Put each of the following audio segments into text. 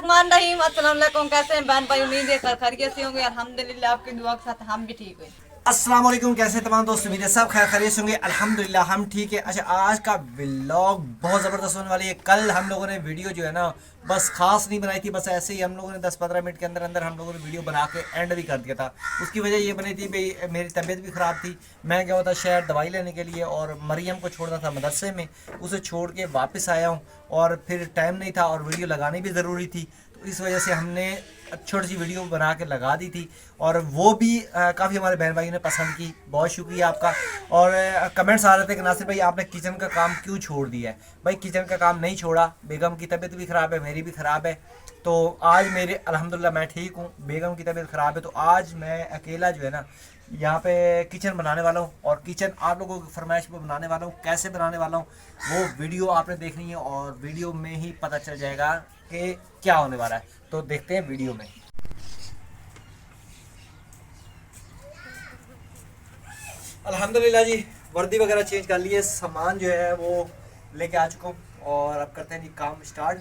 रहीम अस्सलाम वालेकुम। कैसे हैं बहन भाई? उम्मीद है खैरियत से होंगे। अल्हम्दुलिल्लाह आपकी दुआ के साथ हम भी ठीक हैं। अस्सलाम वालेकुम। कैसे तमाम दोस्त? उम्मीद है सब खैर खैरियत से होंगे। अल्हम्दुलिल्लाह हम ठीक है। अच्छा, आज का व्लॉग बहुत ज़बरदस्त होने वाली है। कल हम लोगों ने वीडियो जो है ना बस खास नहीं बनाई थी, बस ऐसे ही हम लोगों ने 10-15 मिनट के अंदर अंदर हम लोगों ने वीडियो बना के एंड भी कर दिया था। उसकी वजह ये बनी थी भाई, मेरी तबीयत भी ख़राब थी। मैं गया हुआ था शहर दवाई लेने के लिए और मरियम को छोड़ना था मदरसे में। उसे छोड़ के वापस आया हूँ और फिर टाइम नहीं था और वीडियो लगानी भी ज़रूरी थी, तो इस वजह से हमने छोटी सी वीडियो बना के लगा दी थी और वो भी काफ़ी हमारे बहन भाई ने पसंद की। बहुत शुक्रिया आपका। और कमेंट्स आ रहे थे कि नासिर भाई आपने किचन का काम क्यों छोड़ दिया है? भाई किचन का काम नहीं छोड़ा, बेगम की तबीयत भी ख़राब है, मेरी भी ख़राब है। तो आज मेरे अल्हम्दुलिल्लाह मैं ठीक हूँ, बेगम की तबीयत ख़राब है, तो आज मैं अकेला जो है ना यहाँ पे किचन बनाने वाला हूँ और किचन आप लोगों की फरमाइश पर बनाने वाला हूँ। कैसे बनाने वाला हूँ वो वीडियो आपने देखनी है और वीडियो में ही पता चल जाएगा कि क्या होने वाला है। तो देखते हैं वीडियो में। अल्हम्दुलिल्लाह जी, वर्दी वगैरह चेंज कर लिए, सामान जो है वो लेके आ चुका हूँ और अब करते हैं जी काम स्टार्ट।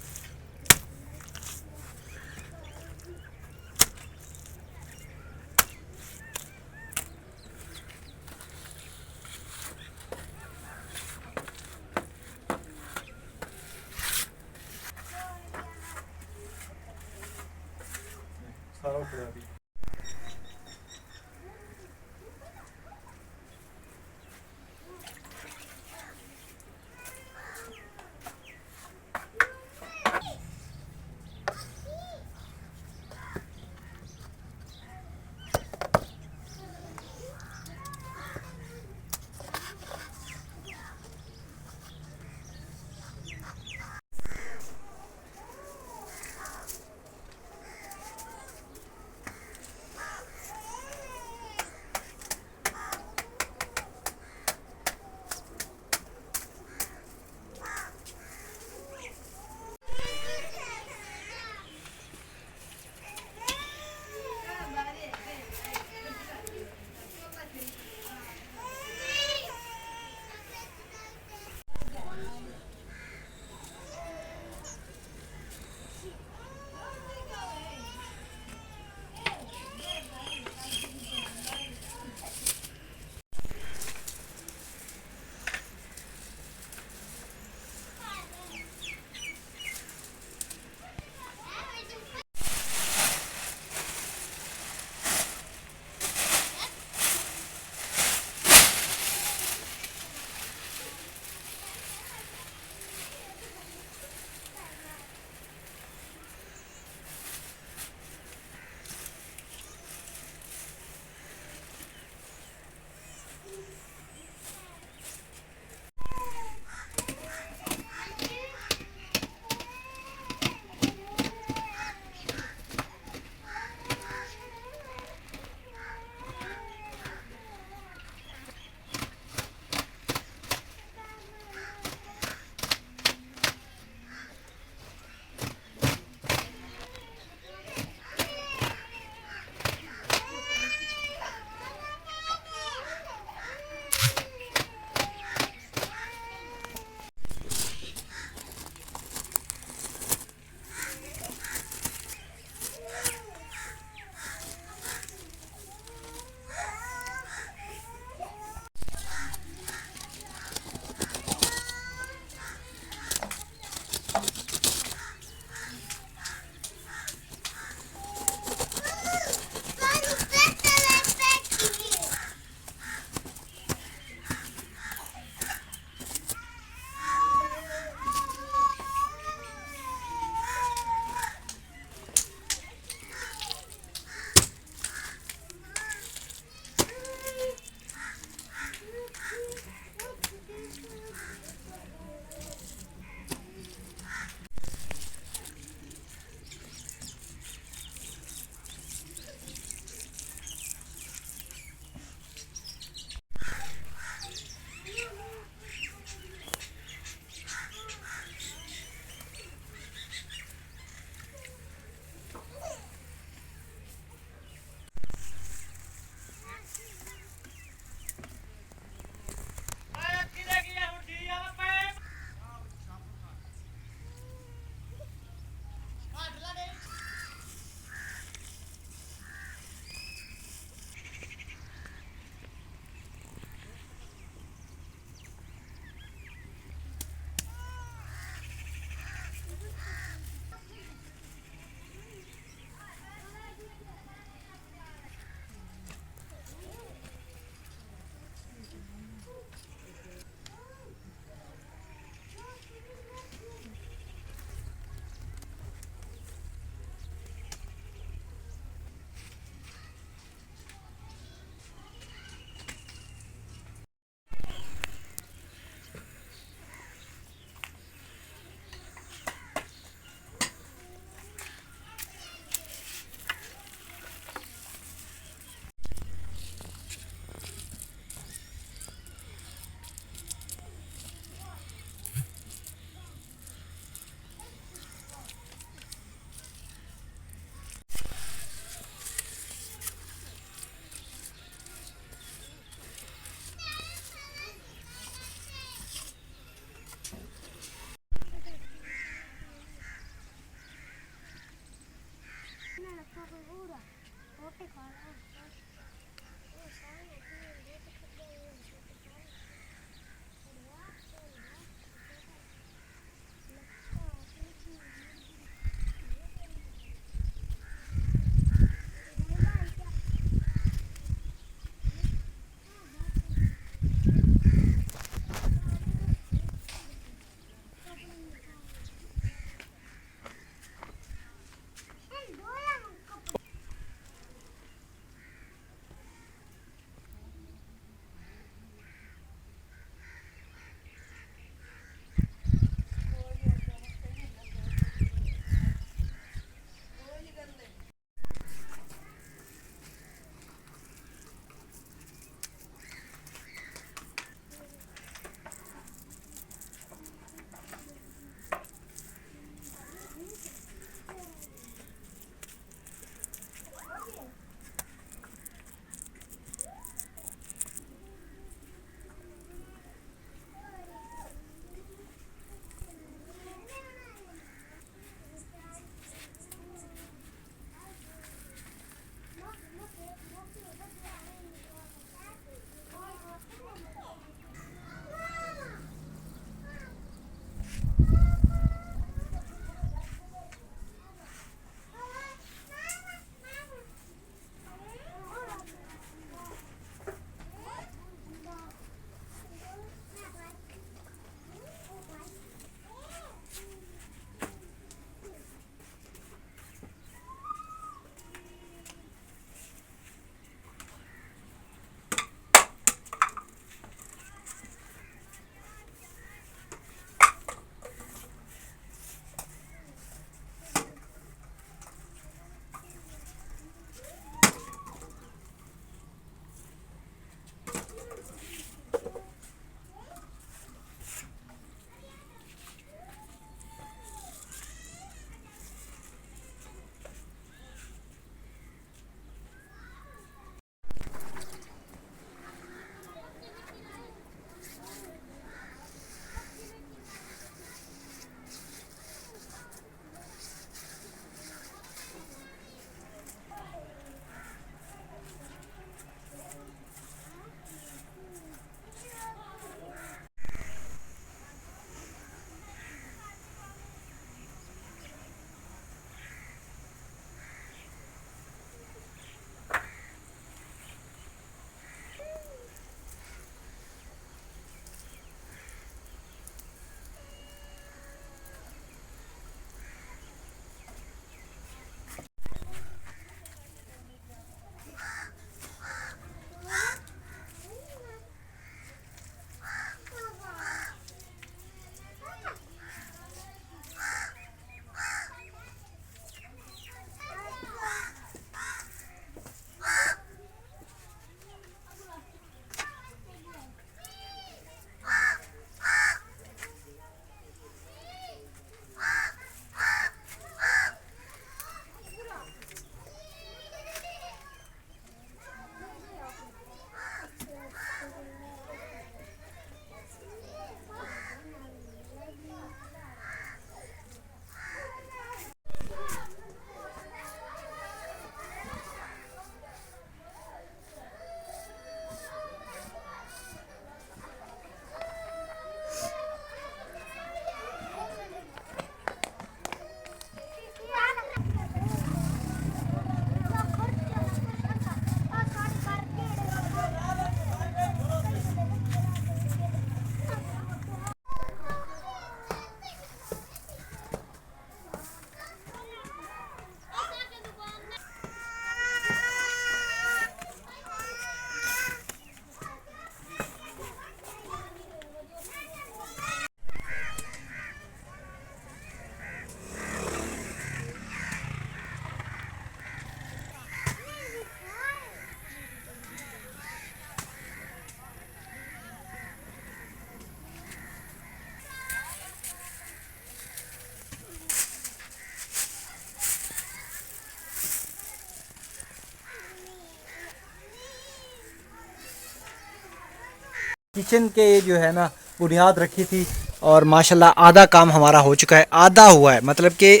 किचन के जो है ना बुनियाद रखी थी और माशाल्लाह आधा काम हमारा हो चुका है, आधा हुआ है, मतलब कि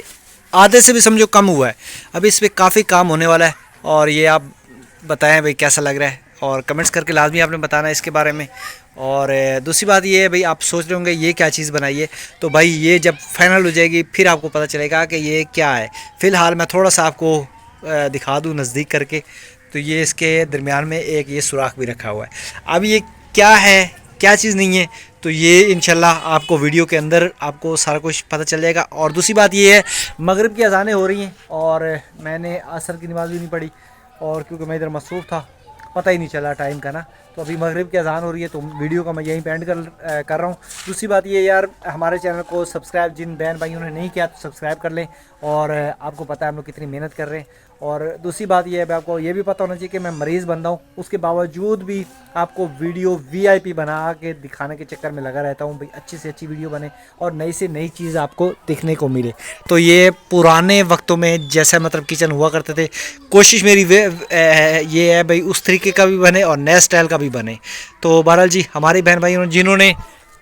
आधे से भी समझो कम हुआ है। अभी इस पर काफ़ी काम होने वाला है और ये आप बताएं भाई कैसा लग रहा है और कमेंट्स करके लाजमी आपने बताना है इसके बारे में। और दूसरी बात ये है भाई, आप सोच रहे होंगे ये क्या चीज़ बनाई है, तो भाई ये जब फाइनल हो जाएगी फिर आपको पता चलेगा कि ये क्या है। फ़िलहाल मैं थोड़ा सा आपको दिखा दूँ नज़दीक करके, तो ये इसके दरमियान में एक ये सुराख भी रखा हुआ है। अब ये क्या है क्या चीज़ नहीं है, तो ये इंशाल्लाह आपको वीडियो के अंदर आपको सारा कुछ पता चल जाएगा। और दूसरी बात ये है, मगरिब की अज़ानें हो रही हैं और मैंने असर की नमाज़ भी नहीं पढ़ी, और क्योंकि मैं इधर मसरूफ़ था पता ही नहीं चला टाइम का ना, तो अभी मगरिब की अज़ान हो रही है, तो वीडियो का मैं यहीं पे एंड कर रहा हूँ। दूसरी बात ये यार, हमारे चैनल को सब्सक्राइब जिन बहन भाइयों ने नहीं किया तो सब्सक्राइब कर लें, और आपको पता है हम लोग कितनी मेहनत कर रहे हैं। और दूसरी बात ये है, आपको ये भी पता होना चाहिए कि मैं मरीज़ बंदा हूँ, उसके बावजूद भी आपको वीडियो VIP बना के दिखाने के चक्कर में लगा रहता हूँ भाई, अच्छी से अच्छी वीडियो बने और नई से नई चीज़ आपको देखने को मिले। तो ये पुराने वक्तों में जैसा मतलब किचन हुआ करते थे, कोशिश मेरी ये है भाई उस तरीके का भी बने और नए स्टाइल का भी बने। तो बहरहाल जी, हमारे बहन भाइयों जिन्होंने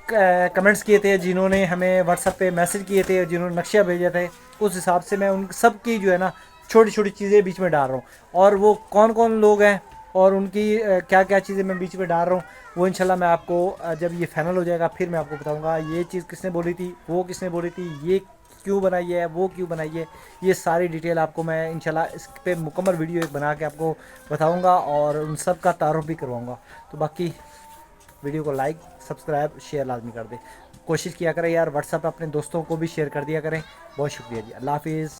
कमेंट्स किए थे, जिन्होंने हमें व्हाट्सएप पे मैसेज किए थे, जिन्होंने नक्शा भेजे थे, उस हिसाब से मैं उन सब की जो है ना छोटी छोटी चीज़ें बीच में डाल रहा हूँ। और वो कौन कौन लोग हैं और उनकी क्या क्या चीज़ें मैं बीच में डाल रहा हूँ वो इंशाल्लाह मैं आपको जब ये फाइनल हो जाएगा फिर मैं आपको बताऊँगा ये चीज़ किसने बोली थी, वो किसने बोली थी, ये क्यों बनाई है, वो क्यों बनाई है। ये सारी डिटेल आपको मैं इंशाल्लाह इस पे मुकम्मल वीडियो एक बना के आपको बताऊँगा और उन सब का तारुफ भी करवाऊँगा। तो बाकी वीडियो को लाइक सब्सक्राइब शेयर लाजमी कर दें। कोशिश किया करें यार व्हाट्सएप पे अपने दोस्तों को भी शेयर कर दिया करें। बहुत शुक्रिया जी, अल्लाह हाफिज़।